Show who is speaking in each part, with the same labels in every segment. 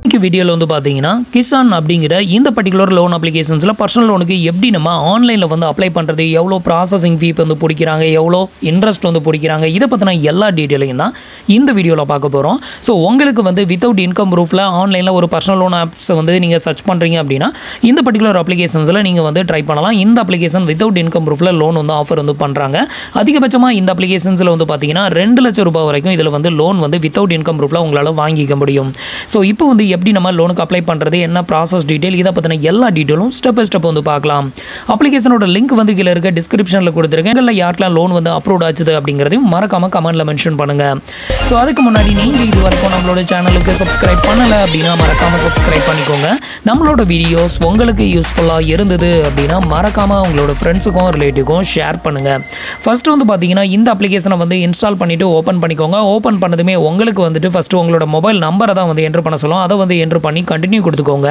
Speaker 1: இன்னைக்கு வீடியோல வந்து பாத்தீங்கன்னா கிசான் அப்படிங்கிற இந்த பர்టిక్యులர் லோன் அப்ளிகேஷன்ஸ்ல பர்சனல் லோனுக்கு எப்படி நம்ம ஆன்லைன்ல வந்து அப்ளை பண்றது, எவ்வளவு ப்ராசஸிங் ஃபீ வந்து பிடிக்கிறாங்க, எவ்வளவு இன்ட்ரெஸ்ட் வந்து பிடிக்கிறாங்க, இத பத்தின எல்லா டீடைலையும் தான் இந்த வீடியோல பார்க்க போறோம். சோ உங்களுக்கு வந்து வித்அவுட் இன்கம் ப்ரூஃப்ல ஆன்லைன்ல ஒரு பர்சனல் லோன் ஆப்ஸ் வந்து நீங்க சர்ச் பண்றீங்க அப்படினா இந்த பர்టిక్యులர் அப்ளிகேஷன்ஸ்ல நீங்க வந்து ட்ரை பண்ணலாம். இந்த அப்ளிகேஷன் வித்அவுட் இன்கம் ப்ரூஃப்ல லோன் வந்து ஆஃபர் வந்து பண்றாங்க. அதிகபட்சமா இந்த அப்ளிகேஷன்ஸ்ல வந்து பாத்தீங்கன்னா 2 லட்சம் ரூபாய் வரைக்கும் இதுல வந்து லோன் வந்து வித்அவுட் இன்கம் ப்ரூஃப்ல உங்களால வாங்கிக்க முடியும். சோ இப்போ வந்து எப்படி நம்ம லோனுக்கு அப்ளை பண்றது, என்ன ப்ராசஸ் டீடைல், இத பத்தின எல்லா டீடைலும் ஸ்டெப் பை ஸ்டெப் வந்து பார்க்கலாம். அப்ளிகேஷனோட லிங்க் வந்து கீழ இருக்க டிஸ்கிரிப்ஷன்ல கொடுத்திருக்கேன். இல்ல யாருக்கெல்லாம் லோன் வந்து அப்ரூவ் ஆச்சுது அப்படிங்கறதையும் மறக்காம கமெண்ட்ல மென்ஷன் பண்ணுங்க. சோ அதுக்கு முன்னாடி நீங்க இதுவரைக்கும் நம்மளோட சேனலுக்கு சப்ஸ்கிரைப் பண்ணல அப்படினா மறக்காம சப்ஸ்கிரைப் பண்ணிக்கோங்க. நம்மளோட வீடியோஸ் உங்களுக்கு யூஸ்ஃபுல்லா இருந்தது அப்படினா மறக்காம உங்களோட ஃப்ரெண்ட்ஸுக்கும் ரிலேட்டிவ்க்கும் ஷேர் பண்ணுங்க. ஃபர்ஸ்ட் வந்து பாத்தீங்கன்னா இந்த அப்ளிகேஷனை வந்து இன்ஸ்டால் பண்ணிட்டு ஓபன் பண்ணிக்கோங்க. ஓபன் பண்ணதுமே உங்களுக்கு வந்துட்டு ஃபர்ஸ்ட் உங்களோட மொபைல் நம்பரை தான் வந்து என்டர் பண்ண சொல்லும். அதை வந்து என்டர் பண்ணி கண்டினியூ கொடுத்துக்கோங்க.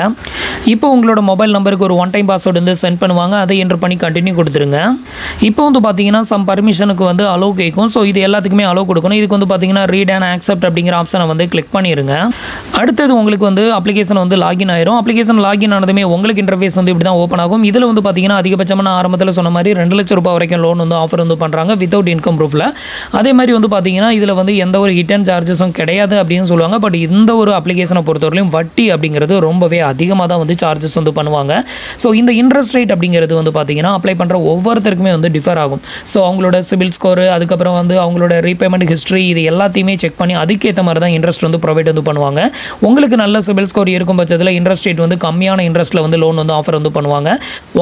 Speaker 1: இப்போ உங்களோட மொபைல் நம்பருக்கு ஒரு ஒன் டைம் பாஸ்வேர்டு வந்து சென்ட் பண்ணுவாங்க. அதை என்டர் பண்ணி கண்டினியூ கொடுத்துருங்க. இப்போ வந்து பார்த்தீங்கன்னா சம் பர்மிஷனுக்கு வந்து அலோவ் கேட்கும். ஸோ இது எல்லாத்துக்குமே அலோவ் கொடுக்கணும். இதுக்கு வந்து பார்த்தீங்கன்னா ரீட் அண்ட் ஆக்செப்ட் அப்படிங்கிற ஆப்ஷனை வந்து கிளிக் பண்ணிடுங்க. அடுத்தது உங்களுக்கு வந்து அப்ளிகேஷன் வந்து லாகின் ஆயிரும். அப்ளிகேஷன் லாகின் ஆனதுமே உங்களுக்கு இன்டர்ஃபேஸ் வந்து இப்படி தான் ஓப்பன் ஆகும். இதில் வந்து பார்த்தீங்கன்னா அதிகபட்சமான ஆரம்பத்தில் சொன்ன மாதிரி 2 லட்சம் ரூபாய் வரைக்கும் லோன் வந்து ஆஃபர் வந்து பண்ணுறாங்க வித்அவுட் இன்கம் ப்ரூஃபில். அதே மாதிரி வந்து பார்த்தீங்கன்னா இதில் வந்து எந்த ஒரு ஹிடன் சார்ஜஸும் கிடையாது அப்படின்னு சொல்லுவாங்க. பட் இந்த ஒரு அப்ளிகேஷனை பொறுத்தவரையிலும் வட்டி அப்படிங்கிறது ரொம்பவே அதிகமாக தான் வந்து சார்ஜஸ் வந்து பண்ணுவாங்க. ஸோ இந்த இன்ட்ரெஸ்ட் ரேட் அப்படிங்கிறது வந்து பார்த்தீங்கன்னா அப்ளை பண்ணுற ஒவ்வொருத்தருக்குமே வந்து டிஃபர் ஆகும். ஸோ அவங்களோட சிபில் ஸ்கோர், அதுக்கப்புறம் வந்து அவங்களோட ரீபேமெண்ட் ஹிஸ்ட்ரி, இது எல்லாத்தையுமே செக் பண்ணி அதுக்கேற்ற மாதிரி தான் இன்ட்ரெஸ்ட் வந்து ப்ரொவைட் வந்து பண்ணுவாங்க. உங்களுக்கு நல்ல சிபில் ஸ்கோர் இருக்கும் பட்சத்தில் இன்ட்ரெஸ்ட் ரேட் வந்து கம்மியான இன்ட்ரெஸ்ட்டில் வந்து லோன் வந்து ஆஃபர் வந்து பண்ணுவாங்க.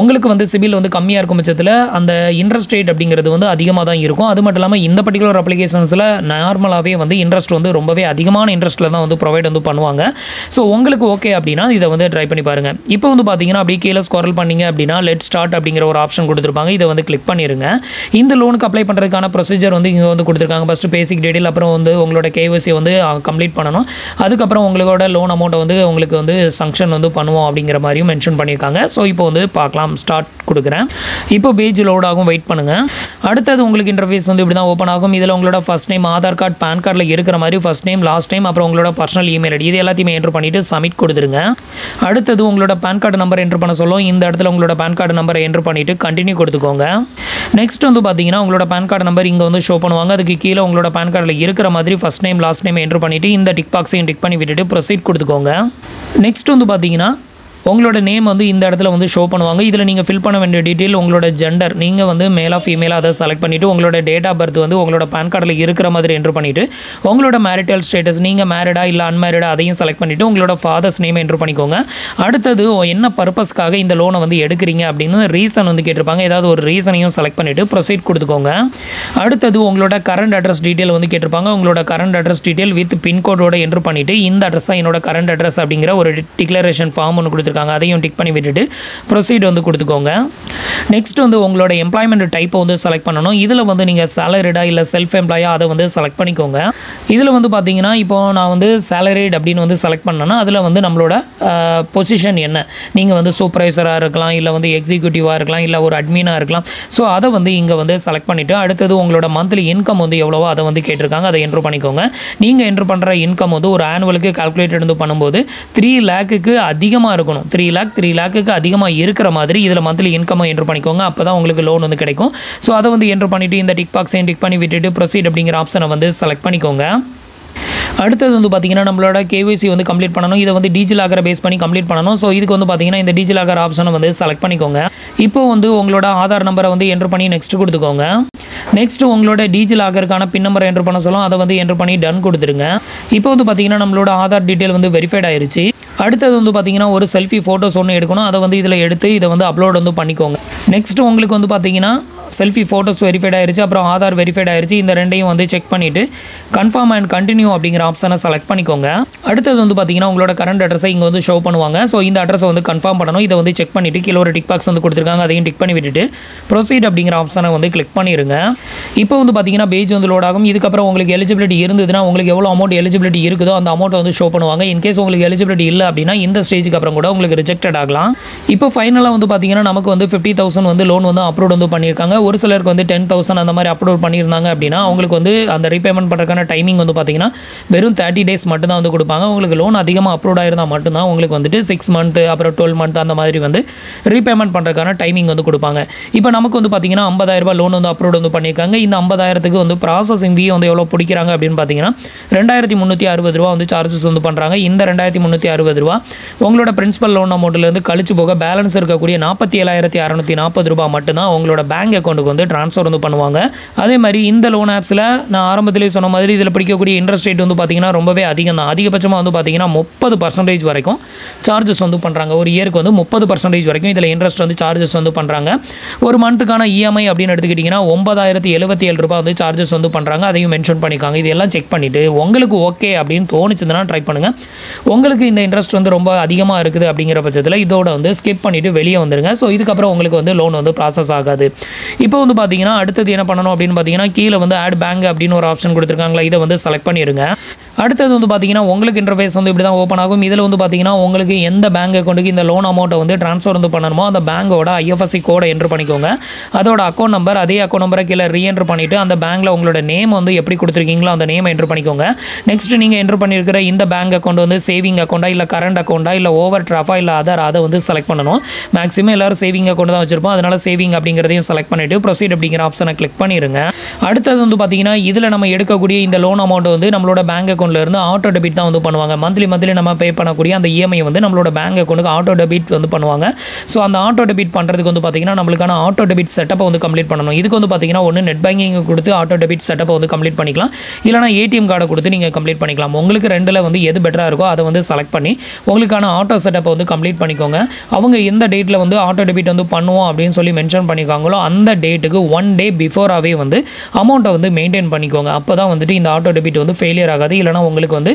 Speaker 1: உங்களுக்கு வந்து சிபில் வந்து கம்மியாக இருக்கும் பட்சத்தில் அந்த இன்ட்ரெஸ்ட் ரேட் அப்படிங்கிறது வந்து அதிகமாக தான் இருக்கும். அது மட்டும் இல்லாமல் இந்த பர்டிகுலர் அப்ளிகேஷன்ஸில் நார்மலாகவே வந்து இன்ட்ரெஸ்ட் வந்து ரொம்பவே அதிகமான இன்ட்ரெஸ்ட்டில் தான் வந்து ப்ரொவைட் வந்து பண்ணுவாங்க. ஸோ உங்களுக்கு ஓகே அப்படின்னா இதை வந்து ட்ரை பண்ணி பாருங்க. இப்போ வந்து பார்த்தீங்கன்னா அப்படியே கீழே ஸ்க்ரால் பண்ணீங்க அப்படின்னா லெட் ஸ்டார்ட் அப்படிங்கிற ஒரு ஆப்ஷன் கொடுத்துருப்பாங்க. இதை வந்து கிளிக் பண்ணிருங்க. இந்த லோனுக்கு அப்ளை பண்ணுறதுக்கான ப்ரொசீஜர் வந்து இங்கே வந்து கொடுத்துருக்காங்க. ஃபஸ்ட்டு பேசிக் டீடைல், அப்புறம் வந்து உங்களோட கேஒய்சி வந்து கம்ப்ளீட் பண்ணணும். அதுக்கப்புறம் உங்களோட லோன் அமௌண்ட்டை வந்து உங்களுக்கு வந்து சங்ஷன் வந்து பண்ணுவோம் அப்படிங்கிற மாதிரியும் மென்ஷன் பண்ணியிருக்காங்க. ஸோ இப்போ வந்து பார்க்கலாம். ஸ்டார்ட் கொடுக்குறேன். இப்போ பேஜ் லோட் ஆகும், வெயிட் பண்ணுங்கள். அடுத்தது உங்களுக்கு இன்டர்ஃபேஸ் வந்து இப்படி தான் ஓப்பன் ஆகும். இதில் உங்களோட first name Aadhaar card, PAN கார்டில் இருக்கிற மாதிரி ஃபர்ஸ்ட் நேம், லாஸ்ட் நேம், அப்புறம் உங்களோட பர்சனல் இமெயில் ஐடி, இது எல்லாத்தையுமே என்டர் பண்ணிவிட்டு சப்மிட் கொடுத்துருங்க. அடுத்தது உங்களோட பேன் கார்டு நம்பர் என்டர் பண்ண சொல்லும். இந்த இடத்துல உங்களோட பேன் கார்டு நம்பரை என்டர் பண்ணிவிட்டு கண்டினியூ கொடுத்துக்கோங்க. நெக்ஸ்ட் வந்து பார்த்தீங்கன்னா உங்களோட பேன் கார்டு நம்பர் இங்கே வந்து ஷோ பண்ணுவாங்க. அதுக்கு கீழே உங்களோட பேன் கார்டில் இருக்கிற மாதிரி first name, last name enter பண்ணிவிட்டு இந்த டிக் பாக்ஸையும் டிக் பண்ணி விட்டுட்டு ப்ரொசீட் கொடுத்துக்கோங்க. நெக்ஸ்ட் வந்து பார்த்தீங்கன்னா உங்களோட நேம் வந்து இந்த இடத்துல வந்து ஷோ பண்ணுவாங்க. இதில் நீங்கள் ஃபில் பண்ண வேண்டிய டீட்டெயில் உங்களோட ஜெண்டர், நீங்கள் வந்து மேலா ஃபீமேலாக அதை செலக்ட் பண்ணிவிட்டு உங்களோட டேட் ஆஃப் பர்த் வந்து உங்களோட பேன் கார்டில் இருக்கிற மாதிரி என்டர் பண்ணிவிட்டு உங்களோட மேரிட்டல் ஸ்டேட்டஸ், நீங்கள் மேரிடா இல்லை அன்மேரிடா அதையும் செலக்ட் பண்ணிவிட்டு உங்களோட ஃபாதர்ஸ் நேம் என்டர் பண்ணிக்கோங்க. அடுத்தது என்ன பர்பஸ்க்காக இந்த லோனை வந்து எடுக்கிறீங்க அப்படின்னு ரீசன் வந்து கேட்டிருப்பாங்க. ஏதாவது ஒரு ரீசனையும் செலக்ட் பண்ணிவிட்டு ப்ரொசீட் கொடுத்துக்கோங்க. அடுத்தது உங்களோட கரண்ட் அட்ரஸ் டீட்டெயில் வந்து கேட்டிருப்பாங்க. உங்களோட கரண்ட் அட்ரஸ் டீட்டெயில் வித் பின்கோடோட என்டர் பண்ணிவிட்டு இந்த அட்ரஸ் தான் என்னோட கரண்ட் அட்ரஸ் அப்படிங்கிற ஒரு டிக்ளரேஷன் ஃபார்ம் ஒன்று கொடுத்துருக்காங்க. அதையும் டிக் பண்ணி விட்டுட்டு ப்ரொசீட் வந்து கொடுத்துக்கோங்க. நெக்ஸ்ட் வந்து உங்களோட எம்ப்ளாய்மெண்ட் டைப்பை வந்து செலக்ட் பண்ணணும். இதில் வந்து நீங்கள் சேலரிடா இல்லை செல்ஃப் எம்ப்ளாயா அதை வந்து செலக்ட் பண்ணிக்கோங்க. இதில் வந்து பார்த்தீங்கன்னா இப்போ நான் வந்து சேலரிட் அப்படின்னு வந்து செலக்ட் பண்ணேன்னா அதில் வந்து நம்மளோட பொசிஷன் என்ன, நீங்கள் வந்து சூப்பர்வைசராக இருக்கலாம், இல்லை வந்து எக்ஸிக்யூட்டிவாக இருக்கலாம், இல்லை ஒரு அட்மினாக இருக்கலாம். ஸோ அதை வந்து இங்கே வந்து செலக்ட் பண்ணிவிட்டு அடுத்தது உங்களோட மந்த்லி இன்கம் வந்து எவ்வளவோ அதை வந்து கேட்டிருக்காங்க. அதை என்ட்ரு பண்ணிக்கோங்க. நீங்கள் என்ட்ரு பண்ணுற இன்கம் வந்து ஒரு ஆனுவலுக்கு கால்குலேட்டட் வந்து பண்ணும்போது 3 லேக்குக்கு அதிகமாக இருக்கணும். 3 லேக்குக்கு அதிகமாக இருக்கிற மாதிரி இதில் மந்த்லி இன்கம்மை என்ட்ரு பண்ணிக்கோங்க. அப்போ தான் உங்களுக்கு லோன் வந்து கிடைக்கும். ஸோ அதை வந்து என்ட்ரு பண்ணிவிட்டு இந்த டிக் பாக்ஸையும் டிக் பண்ணி விட்டுட்டு ப்ரொசீட் அப்படிங்கிற ஆப்ஷனை வந்து செலக்ட் பண்ணிக்கோங்க. அடுத்தது வந்து பார்த்தீங்கன்னா நம்மளோட கேஒய்சி வந்து கம்ப்ளீட் பண்ணணும். இதை வந்து டிஜிலாக்கரை பேஸ் பண்ணி கம்ப்ளீட் பண்ணணும். ஸோ இதுக்கு வந்து பார்த்தீங்கன்னா இந்த டிஜிலாக்கர் ஆப்ஷனை வந்து செலக்ட் பண்ணிக்கோங்க. இப்போ வந்து உங்களோட ஆதார் நம்பரை வந்து என்ட்ரு பண்ணி நெக்ஸ்ட் கொடுத்துக்கோங்க. நெக்ஸ்ட் உங்களோட டிஜிலாக்கருக்கான பின் நம்பரை என்ட்ரு பண்ண சொல்லும். அதை வந்து என்ட்ரு பண்ணி டன் கொடுத்துருங்க. இப்போ வந்து பார்த்தீங்கன்னா நம்மளோட ஆதார் டீட்டெயில் வந்து வெரிஃபைட் ஆயிருச்சு. அடுத்தது வந்து பார்த்தீங்கன்னா ஒரு செல்ஃபி ஃபோட்டோஸ் ஒன்று எடுக்கணும். அதை வந்து இதில் எடுத்து இதை வந்து அப்லோட் வந்து பண்ணிக்கோங்க. நெக்ஸ்ட் உங்களுக்கு வந்து பார்த்தீங்கன்னா செல்ஃபி ஃபோட்டோஸ் வெரிஃபைட் ஆயிருச்சு, அப்புறம் ஆதார் வெரிஃபைட் ஆயிருச்சு. இந்த ரெண்டையும் வந்து செக் பண்ணிவிட்டு கன்ஃபார்ம் அண்ட் கண்டினியூ அப்படிங்கிற ஆப்ஷனை செலக்ட் பண்ணிக்கோங்க. அடுத்தது வந்து பார்த்தீங்கன்னா உங்களோட கரண்ட் அட்ரஸை இங்கே வந்து ஷோ பண்ணுவாங்க. ஸோ இந்த அட்ரஸை வந்து கன்ஃபார்ம் பண்ணணும். இதை வந்து செக் பண்ணிவிட்டு கீழே ஒரு டிக் பாக்ஸ் வந்து கொடுத்துருக்காங்க. அதையும் டிக் பண்ணி விட்டுட்டு ப்ரொசீட் அப்படிங்கிற ஆப்ஷனை வந்து கிளிக் பண்ணிடுங்க. இப்போ வந்து பார்த்தீங்கன்னா பேஜ் வந்து லோட் ஆகும். இதுக்கப்புறம் உங்களுக்கு எலிஜிபிலிட்டி இருந்ததுன்னா உங்களுக்கு எவ்வளோ அமௌண்ட் எலிஜிபிலிட்டி இருக்குதோ அந்த அமௌண்ட்டை வந்து ஷோ பண்ணுவாங்க. இன்கேஸ் உங்களுக்கு எலிஜிபிலிட்டி இல்லை அப்படின்னா இந்த ஸ்டேஜுக்கு அப்புறம் கூட உங்களுக்கு ரிஜெக்டட் ஆகலாம். இப்போ ஃபைனலாக வந்து பார்த்தீங்கன்னா நமக்கு வந்து 50,000 வந்து லோன் வந்து அப்ரூவ் வந்து பண்ணியிருக்காங்க. கொடுப்பாங்க. ஒரு சிலருக்கு வந்து 10,000 அந்த மாதிரி அப்லோட் பண்ணியிருந்தாங்க அப்படின்னா அவங்களுக்கு வந்து அந்த ரீபேமெண்ட் பண்ணுறதுக்கான டைமிங் வந்து பார்த்தீங்கன்னா வெறும் 30 டேஸ் மட்டும் தான் வந்து கொடுப்பாங்க. உங்களுக்கு லோன் அதிகமாக அப்லோட் ஆயிருந்தால் மட்டும்தான் உங்களுக்கு வந்துட்டு 6 மந்த் அப்புறம் 12 மந்த் அந்த மாதிரி வந்து ரீபேமெண்ட் பண்ணுறதுக்கான டைமிங் வந்து கொடுப்பாங்க. இப்போ நமக்கு வந்து பார்த்தீங்கன்னா 50,000 லோன் வந்து அப்லோட் வந்து பண்ணியிருக்காங்க. இந்த 50,000க்கு வந்து ப்ராசஸிங் ஃபீ வந்து எவ்வளோ பிடிக்கிறாங்க அப்படின்னு பார்த்தீங்கன்னா ₹2,360 வந்து சார்ஜஸ் வந்து பண்ணுறாங்க. இந்த ₹2,360 உங்களோட பிரின்சிபல் லோன் அமௌண்ட்லேருந்து கழிச்சு போக பேலன்ஸ் இருக்கக்கூடிய ₹47,640 மட்டும்தான் உங்களோட பேங்க் அக்கௌண்ட்டுக்கு வந்து ட்ரான்ஸ்ஃபர் வந்து பண்ணுவாங்க. அதே மாதிரி இந்த லோன் ஆப்ஸில் நான் ஆரம்பத்திலே சொன்ன மாதிரி இதில் பிடிக்கக்கூடிய இன்ட்ரெஸ்ட் ரேட் வந்து பார்த்தீங்கன்னா ரொம்பவே அதிகம் தான். அதிகபட்சமாக வந்து பார்த்தீங்கன்னா 30% வரைக்கும் சார்ஜஸ் வந்து பண்ணுறாங்க. ஒரு இயருக்கு வந்து 30% வரைக்கும் இதில் இன்ட்ரெஸ்ட் வந்து சார்ஜஸ் வந்து பண்ணுறாங்க. ஒரு மந்த்துக்கான இஎம்ஐ அப்படின்னு எடுத்துக்கிட்டிங்கன்னா ₹9,077 வந்து சார்ஜஸ் வந்து பண்ணுறாங்க. அதையும் மென்ஷன் பண்ணிக்காங்க. இதெல்லாம் செக் பண்ணிவிட்டு உங்களுக்கு ஓகே அப்படின்னு தோணுச்சுன்னா ட்ரை பண்ணுங்கள். உங்களுக்கு இந்த இன்ட்ரெஸ்ட் வந்து ரொம்ப அதிகமாக இருக்குது அப்படிங்கிற பட்சத்தில் இதோட வந்து ஸ்கிப் பண்ணிவிட்டு வெளியே வந்துடுங்க. ஸோ இதுக்கப்புறம் உங்களுக்கு வந்து லோன் வந்து ப்ராசஸ் ஆகாது. இப்போ வந்து பார்த்தீங்கன்னா அடுத்தது என்ன பண்ணணும் அப்படின்னு பார்த்தீங்கன்னா கீழே வந்து ஆட் பேங்க் அப்படின்னு ஒரு ஆப்ஷன் கொடுத்துருக்காங்களா, இதை வந்து செலக்ட் பண்ணிடுங்க. அடுத்தது வந்து பார்த்தீங்கன்னா உங்களுக்கு இன்டர்ஃபேஸ் வந்து இப்படி தான் ஓப்பன் ஆகும். இதில் வந்து பார்த்தீங்கன்னா உங்களுக்கு எந்த பேங்க் அக்கௌண்ட்டுக்கு இந்த லோன் அமௌண்ட்டை வந்து ட்ரான்ஸ்ஃபர் வந்து பண்ணணுமோ அந்த பேங்கோட ஐஎஃப்எஸ்சி கோடை என்ட்ரு பண்ணிக்கோங்க. அதோட அக்கௌண்ட் நம்பர் அதே அக்கௌண்ட் நம்பரை கீழே ரீஎன்ட்ரு பண்ணிவிட்டு அந்த பேங்க்கில் உங்களோட நேம் வந்து எப்படி கொடுத்துருக்கீங்களோ அந்த நேம் என்ட்ரு பண்ணிக்கோங்க. நெக்ஸ்ட் நீங்கள் என்ட்ரு பண்ணியிருக்கிற இந்த பேங்க் அக்கௌண்ட் வந்து சேவிங் அக்கௌண்ட்டா இல்லை கரண்ட் அக்கௌண்ட்டா இல்லை ஓவர் டிராஃபா இல்லை அதை வந்து செலக்ட் பண்ணணும். மேக்ஸிமம் எல்லாரும் சேவிங் அக்கௌண்ட் தான் வச்சிருப்போம். அதனால் சேவிங் அப்படிங்கிறதையும் செலக்ட் பண்ணிவிட்டு ப்ரொசீட் அப்படிங்கிற ஆப்ஷனை கிளிக் பண்ணிடுங்க. அடுத்தது வந்து பார்த்தீங்கன்னா இதில் நம்ம எடுக்கக்கூடிய இந்த லோன் அமௌண்ட் வந்து நம்மளோட பேங்க் அக்கௌண்ட்லேருந்து ஆட்டோ டெபிட் தான் வந்து பண்ணுவாங்க. மந்த்லி நம்ம பே பண்ணக்கூடிய அந்த இஎம்ஐ வந்து நம்மளோட பேங்க் அக்கௌண்ட்டுக்கு ஆட்டோ டெபிட் வந்து பண்ணுவாங்க. ஸோ அந்த ஆட்டோ டெபிட் பண்ணுறதுக்கு வந்து பார்த்தீங்கன்னா நம்மளுக்கான ஆட்டோ டெபிட் செட்டப்பை வந்து கம்ப்ளீட் பண்ணணும். இதுக்கு வந்து பார்த்தீங்கன்னா ஒன்று நெட் பேங்கிங் கொடுத்து ஆட்டோ டெபிட் செட்டப்பை வந்து கம்ப்ளீட் பண்ணிக்கலாம். இல்லைனா ஏடிஎம் கார்டை கொடுத்து நீங்கள் கம்ப்ளீட் பண்ணிக்கலாம். உங்களுக்கு ரெண்டில் வந்து எது பெட்டராக இருக்கோ அதை வந்து செலக்ட் பண்ணி உங்களுக்கான ஆட்டோ செட்டப்பை வந்து கம்ப்ளீட் பண்ணிக்கோங்க. அவங்க எந்த டேட்டில் வந்து ஆட்டோ டெபிட் வந்து பண்ணுவோம் அப்படின்னு சொல்லி மென்ஷன் பண்ணிக்காங்களோ அந்த டேட்டுக்கு 1 டே பிஃபோராகவே வந்து அமௌண்ட்டை வந்து மெயின்டைன் பண்ணிக்கோங்க. அப்போ தான் வந்துட்டு இந்த ஆட்டோ டெபிட் வந்து ஃபெயிலியர் ஆகாது. இல்லைனா உங்களுக்கு வந்து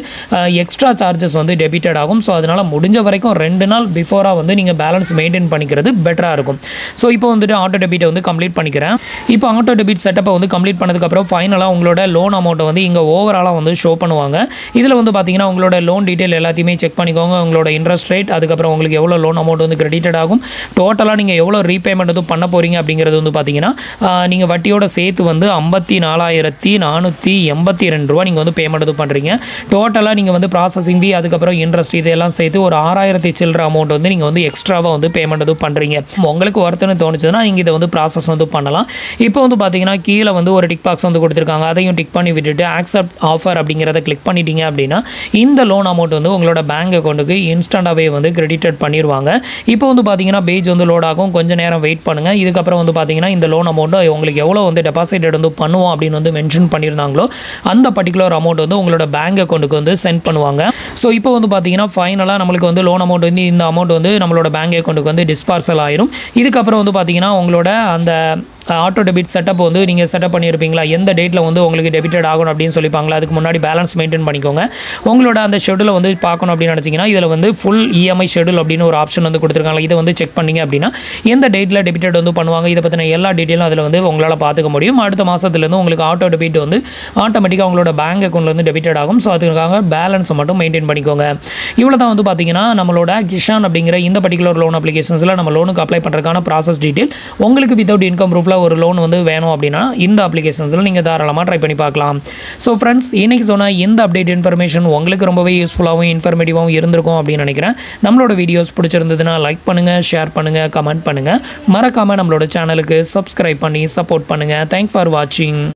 Speaker 1: எக்ஸ்ட்ரா சார்ஜஸ் வந்து டெபிட்டட் ஆகும். ஸோ அதனால் முடிஞ்ச வரைக்கும் 2 நாள் பிஃபோராக வந்து நீங்கள் பேலன்ஸ் மெயின்டைன் பண்ணிக்கிறது பெட்டராக இருக்கும். ஸோ இப்போ வந்துட்டு ஆட்டோ டெபிட்டை வந்து கம்ப்ளீட் பண்ணிக்கிறேன். இப்போ ஆட்டோ டெபிட் செட்டப்பை வந்து கம்ப்ளீட் பண்ணதுக்கப்புறம் ஃபைனலாக உங்களோட லோன் அமௌண்ட்டை வந்து இங்கே ஓவராலாக வந்து ஷோ பண்ணுவாங்க. இதில் வந்து பார்த்தீங்கன்னா உங்களோட லோன் டீட்டெயில் எல்லாத்தையுமே செக் பண்ணிக்கோங்க. உங்களோட இன்ட்ரெஸ்ட் ரேட், அதுக்கப்புறம் உங்களுக்கு எவ்வளோ லோன் அமௌண்ட் வந்து கிரெடிட்டட் ஆகும், டோட்டலாக நீங்கள் எவ்வளோ ரீபேமெண்ட் வந்து பண்ண போகிறீங்க அப்படிங்கிறது வந்து பார்த்தீங்கன்னா நீங்கள் வட்டியோட சேர்த்து வந்து ₹54,482 நீங்கள் வந்து பேமெண்ட் வந்து பண்ணுறீங்க. டோட்டலாக நீங்கள் வந்து ப்ராசஸிங் ஃபீ அதுக்கப்புறம் இன்ட்ரெஸ்ட் இதெல்லாம் சேர்த்து ஒரு 6,000 சில்லற அமௌண்ட் வந்து நீங்கள் வந்து எக்ஸ்ட்ராவாக வந்து பேமெண்ட் வந்து பண்ணுறீங்க. உங்களுக்கு ஒருத்தனை தோணுச்சுன்னா நீங்கள் இதை வந்து ப்ராசஸ் வந்து பண்ணலாம். இப்போ வந்து பார்த்தீங்கன்னா கீழே வந்து ஒரு டிக் பாக்ஸ் வந்து கொடுத்துருக்காங்க. அதையும் டிக் பண்ணி விட்டுட்டு ஆக்செப்ட் ஆஃபர் அப்படிங்கிறத கிளிக் பண்ணிட்டீங்க அப்படின்னா இந்த லோன் அமௌண்ட் வந்து உங்களோட பேங்க் அக்கௌண்ட்டுக்கு இன்ஸ்டண்ட்டாகவே வந்து கிரெடிட்டட் பண்ணிடுவாங்க. இப்போ வந்து பார்த்தீங்கன்னா பேஜ் வந்து லோட் ஆகும். கொஞ்சம் நேரம் வெயிட் பண்ணுங்கள். இதுக்கப்புறம் வந்து பார்த்தீங்கன்னா இந்த லோன் அமௌண்ட்டு உங்களுக்கு எவ்வளோ வந்து டெபாசிட் வந்து பண்ணுவோம் அப்படின்னு வந்து மென்ஷன் பண்ணியிருந்தாங்களோ அந்த பர்டிகுலர் அமௌண்ட் வந்து உங்களோட பேங்க் அக்கௌண்ட்டுக்கு வந்து சென்ட் பண்ணுவாங்க. ஸோ இப்போ வந்து பார்த்தீங்கன்னா ஃபைனலாக நம்மளுக்கு வந்து லோன் அமௌண்ட் வந்து இந்த அமௌண்ட் வந்து நம்மளோட பேங்க் அக்கௌண்ட்டுக்கு வந்து டிஸ்பார்சல் ஆயிரும். இதுக்கப்புறம் வந்து பார்த்தீங்கன்னா உங்களோட அந்த ஆட்டோ டெபிட் செட்டப் வந்து நீங்கள் செட்டப் பண்ணியிருப்பீங்களா, எந்த டேட்டில் வந்து உங்களுக்கு டெபிட்டட் ஆகணும் அப்படின்னு சொல்லிப்பாங்களா, அதுக்கு முன்னாடி பேலன்ஸ் மெயின்டைன் பண்ணிக்கோங்க. உங்களோட அந்த ஷெடியூலை வந்து பார்க்கணும் அப்படின்னு நினச்சிங்கன்னா இதில் வந்து ஃபுல் இஎம்ஐ ஷெடியூல் அப்படின்னு ஒரு ஆப்ஷன் வந்து கொடுத்துருக்காங்க. இதை வந்து செக் பண்ணிங்க அப்படின்னா எந்த டேட்டில் டெபிட்டட் வந்து பண்ணுவாங்க இதை பற்றின எல்லா டீட்டெயிலும் அதில் வந்து உங்களால் பார்த்துக்க முடியும். அடுத்த மாதத்துலேருந்து உங்களுக்கு ஆட்டோ டெபிட் வந்து ஆட்டோமேட்டிக்காக உங்களோட பேங்க் அக்கௌண்ட்டில் வந்து டெபிட்டட் ஆகும். ஸோ அதுக்காக பேலன்ஸை மட்டும் மெயின்டைன் பண்ணிக்கோங்க. இவ்வளோ தான் வந்து பார்த்தீங்கன்னா நம்மளோட கிஷான் அப்படிங்கிற இந்த பர்டிகுலர் லோன் அப்ளிகேஷன்ஸில் நம்ம லோனுக்கு அப்ளை பண்ணுறதுக்கான ப்ராசஸ் டீட்டெயில். உங்களுக்கு வித்தவுட் இன்கம் ப்ரூஃபில் ஒரு லோன் வந்து வேணும் அப்படின்னா இந்த அப்ளிகேஷன்ஸில் நீங்கள் தாராளமாக ட்ரை பண்ணி பார்க்கலாம். ஸோ ஃப்ரெண்ட்ஸ், இன்றைக்கி சொன்ன இந்த அப்டேட் இன்ஃபர்மேஷன் உங்களுக்கு ரொம்பவே யூஸ்ஃபுல்லாகவும் இன்ஃபர்மேட்டிவாகவும் இருந்திருக்கும் அப்படின்னு நினைக்கிறேன். நம்மளோட வீடியோஸ் பிடிச்சிருந்ததுன்னா லைக் பண்ணுங்கள், ஷேர் பண்ணுங்கள், கமெண்ட் பண்ணுங்கள். மறக்காமல் நம்மளோட சேனலுக்கு சப்ஸ்கிரைப் பண்ணி சப்போர்ட் பண்ணுங்கள். தேங்க்ஸ் ஃபார் வாட்சிங்.